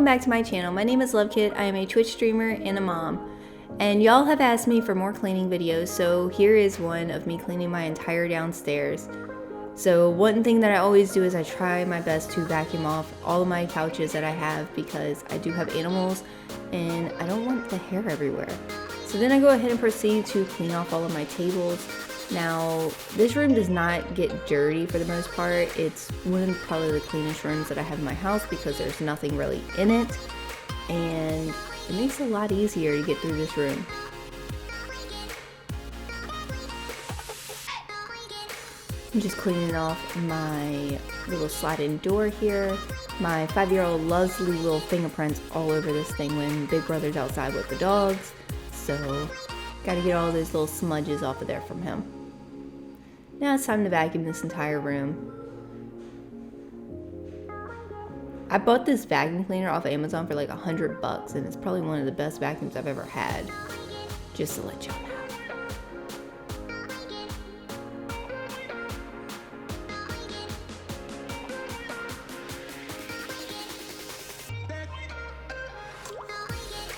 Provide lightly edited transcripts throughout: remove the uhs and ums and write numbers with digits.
welcome back to my channel. My name is Lovekit. I am a Twitch streamer and a mom. And y'all have asked me for more cleaning videos, so here is one of me cleaning my entire downstairs. So one thing that I always do is I try my best to vacuum off all of my couches that I have because I do have animals and I don't want the hair everywhere. So then I go ahead and proceed to clean off all of my tables. Now, this room does not get dirty for the most part. It's one of probably the cleanest rooms that I have in my house because there's nothing really in it. And it makes it a lot easier to get through this room. I'm just cleaning off my little sliding door here. My 5-year-old loves to leave little fingerprints all over this thing when Big Brother's outside with the dogs. So, gotta get all those little smudges off of there from him. Now it's time to vacuum this entire room. I bought this vacuum cleaner off of Amazon for like $100 and it's probably one of the best vacuums I've ever had. Just to let y'all know.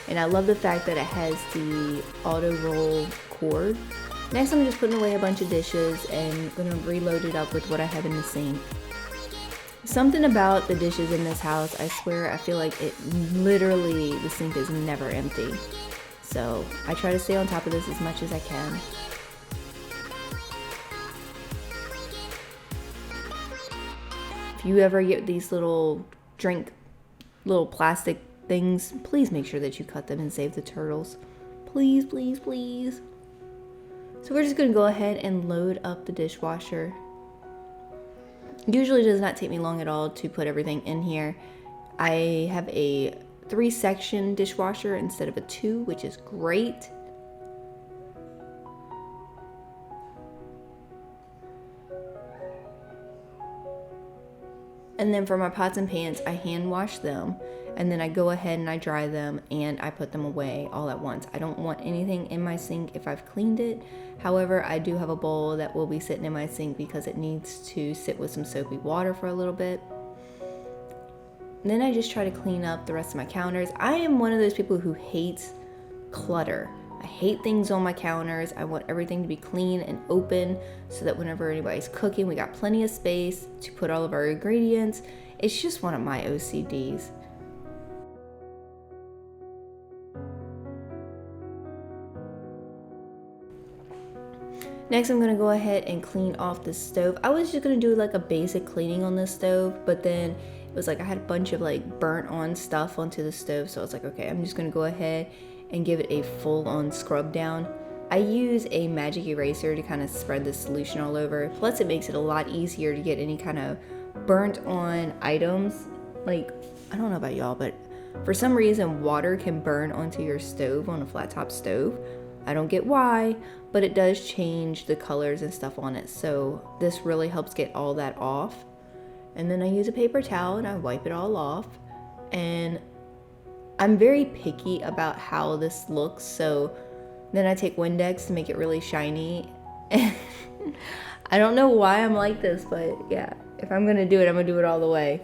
And I love the fact that it has the auto roll cord. Next, I'm just putting away a bunch of dishes and gonna reload it up with what I have in the sink. Something about the dishes in this house, I swear, I feel like it literally, the sink is never empty. So I try to stay on top of this as much as I can. If you ever get these little plastic things, please make sure that you cut them and save the turtles. Please, please, please. So we're just gonna go ahead and load up the dishwasher. Usually does not take me long at all to put everything in here. I have a 3-section dishwasher instead of a 2, which is great. And then for my pots and pans, I hand wash them. And then I go ahead and I dry them and I put them away all at once. I don't want anything in my sink if I've cleaned it. However, I do have a bowl that will be sitting in my sink because it needs to sit with some soapy water for a little bit. And then I just try to clean up the rest of my counters. I am one of those people who hates clutter. I hate things on my counters. I want everything to be clean and open so that whenever anybody's cooking, we got plenty of space to put all of our ingredients. It's just one of my OCDs. Next, I'm gonna go ahead and clean off the stove. I was just gonna do like a basic cleaning on this stove, but then it was like I had a bunch of like burnt on stuff onto the stove. So I was like, okay, I'm just gonna go ahead and give it a full on scrub down. I use a magic eraser to kind of spread the solution all over. Plus it makes it a lot easier to get any kind of burnt on items. Like, I don't know about y'all, but for some reason water can burn onto your stove on a flat top stove. I don't get why, but it does change the colors and stuff on it. So this really helps get all that off. And then I use a paper towel and I wipe it all off. And I'm very picky about how this looks. So then I take Windex to make it really shiny. And I don't know why I'm like this, but yeah, if I'm gonna do it, I'm gonna do it all the way.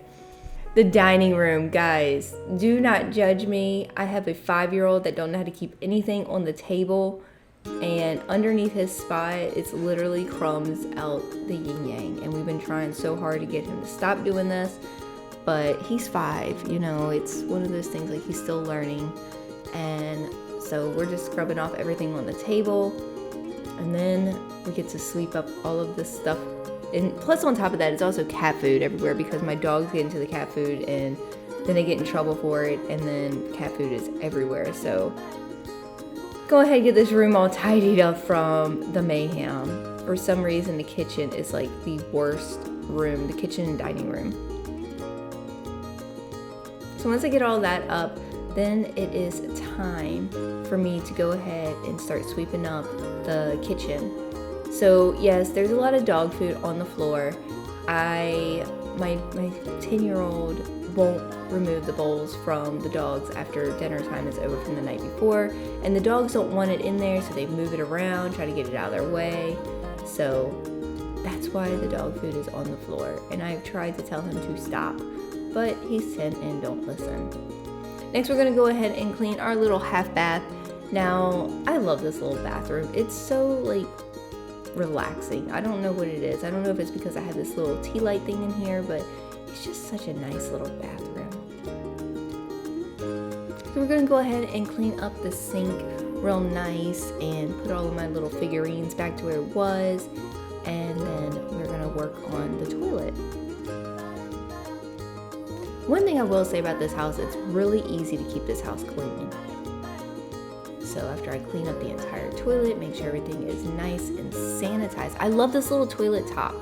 The dining room, guys, do not judge me. I have a 5-year-old that don't know how to keep anything on the table, and underneath his spot, it's literally crumbs out the yin yang. And we've been trying so hard to get him to stop doing this, but he's 5, you know, it's one of those things like he's still learning. And so we're just scrubbing off everything on the table, and then we get to sweep up all of this stuff. And plus on top of that, it's also cat food everywhere because my dogs get into the cat food and then they get in trouble for it, and then cat food is everywhere. So go ahead and get this room all tidied up from the mayhem. For some reason, the kitchen is like the worst room, the kitchen and dining room. So once I get all that up, then it is time for me to go ahead and start sweeping up the kitchen. So yes, there's a lot of dog food on the floor. My 10-year-old won't remove the bowls from the dogs after dinner time is over from the night before, and the dogs don't want it in there, so they move it around, try to get it out of their way. So that's why the dog food is on the floor, and I've tried to tell him to stop, but he's 10 and don't listen. Next, we're gonna go ahead and clean our little half bath. Now, I love this little bathroom. It's so like relaxing. I don't know what it is. I don't know if it's because I have this little tea light thing in here, but it's just such a nice little bathroom. So we're gonna go ahead and clean up the sink real nice and put all of my little figurines back to where it was. And then we're gonna work on the toilet. One thing I will say about this house, it's really easy to keep this house clean. So after I clean up the entire toilet, make sure everything is nice and sanitized. I love this little toilet top.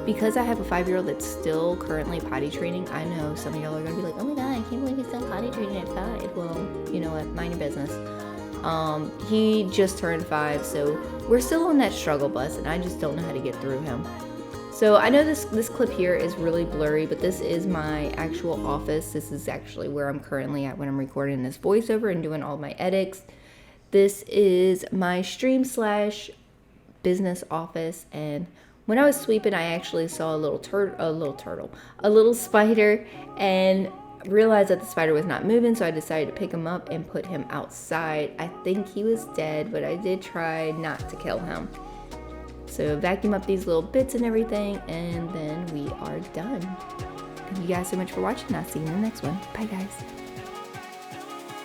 Because I have a 5-year-old that's still currently potty training, I know some of y'all are gonna be like, oh my god, I can't believe he's still potty training at 5. Well, you know what, mind your business. He just turned 5, so we're still on that struggle bus, and I just don't know how to get through him. So I know this clip here is really blurry, but this is my actual office. This is actually where I'm currently at when I'm recording this voiceover and doing all my edits. This is my stream/business office, and when I was sweeping, I actually saw a little spider, and realized that the spider was not moving, so I decided to pick him up and put him outside. I think he was dead, but I did try not to kill him. So vacuum up these little bits and everything, and then we are done. Thank you guys so much for watching. I'll see you in the next one. Bye guys.